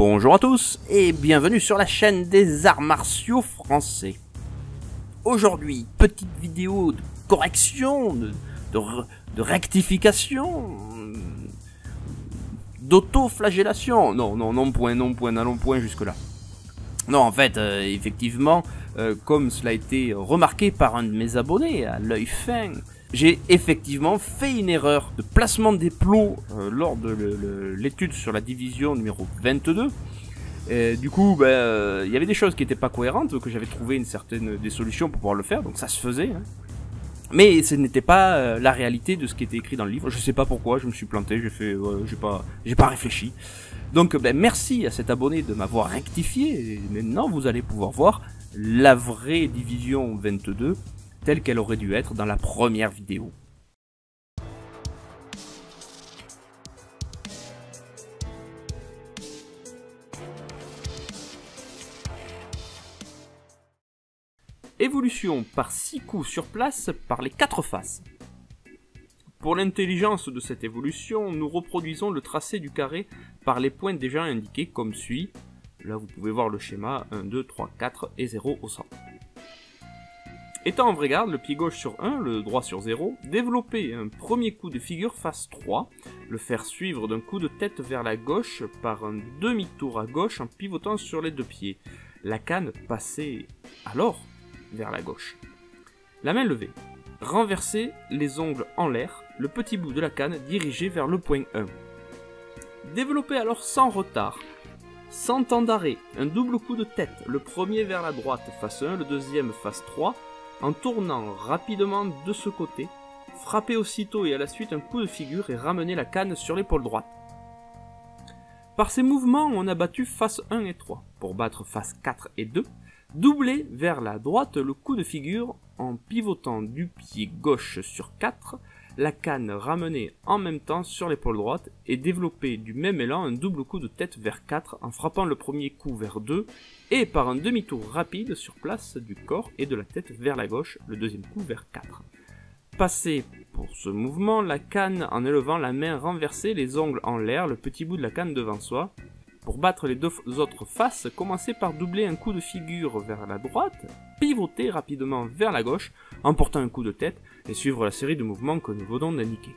Bonjour à tous et bienvenue sur la chaîne des arts martiaux français. Aujourd'hui, petite vidéo de correction, de rectification, d'auto-flagellation. Non point, n'allons point jusque là. Non, en fait, effectivement, comme cela a été remarqué par un de mes abonnés, à l'œil fin, j'ai effectivement fait une erreur de placement des plots lors de l'étude sur la division numéro 22. Du coup, il y avait des choses qui n'étaient pas cohérentes, que j'avais trouvé des solutions pour pouvoir le faire, donc ça se faisait. Hein. Mais ce n'était pas la réalité de ce qui était écrit dans le livre. Je sais pas pourquoi, je me suis planté, j'ai pas réfléchi. Donc merci à cet abonné de m'avoir rectifié, et maintenant vous allez pouvoir voir la vraie division 22 telle qu'elle aurait dû être dans la première vidéo. Évolution par 6 coups sur place par les 4 faces. Pour l'intelligence de cette évolution, nous reproduisons le tracé du carré par les points déjà indiqués comme suit. Là vous pouvez voir le schéma 1, 2, 3, 4 et 0 au centre. Étant en vraie garde, le pied gauche sur 1, le droit sur 0, développer un premier coup de figure face 3, le faire suivre d'un coup de tête vers la gauche par un demi-tour à gauche en pivotant sur les deux pieds. La canne passer alors vers la gauche. La main levée. Renverser les ongles en l'air, le petit bout de la canne dirigé vers le point 1. Développer alors sans retard, sans temps d'arrêt, un double coup de tête, le premier vers la droite face 1, le deuxième face 3, en tournant rapidement de ce côté, frapper aussitôt et à la suite un coup de figure et ramener la canne sur l'épaule droite. Par ces mouvements, on a battu face 1 et 3. Pour battre face 4 et 2, doubler vers la droite le coup de figure en pivotant du pied gauche sur 4, la canne ramenée en même temps sur l'épaule droite et développer du même élan un double coup de tête vers 4 en frappant le premier coup vers 2 et par un demi-tour rapide sur place du corps et de la tête vers la gauche, le deuxième coup vers 4. Passer pour ce mouvement la canne en élevant la main renversée, les ongles en l'air, le petit bout de la canne devant soi. Pour battre les deux autres faces, commencez par doubler un coup de figure vers la droite, pivoter rapidement vers la gauche en portant un coup de tête et suivre la série de mouvements que nous venons d'indiquer.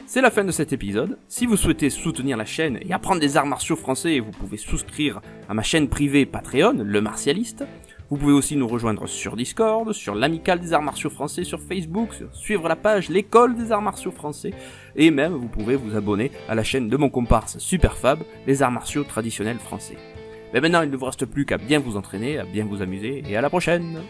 C'est la fin de cet épisode. Si vous souhaitez soutenir la chaîne et apprendre des arts martiaux français, vous pouvez souscrire à ma chaîne privée Patreon, Le Martialiste. Vous pouvez aussi nous rejoindre sur Discord, sur l'Amicale des arts martiaux français sur Facebook, suivre la page L'École des arts martiaux français, et même vous pouvez vous abonner à la chaîne de mon comparse Superfab, les arts martiaux traditionnels français. Mais maintenant il ne vous reste plus qu'à bien vous entraîner, à bien vous amuser, et à la prochaine!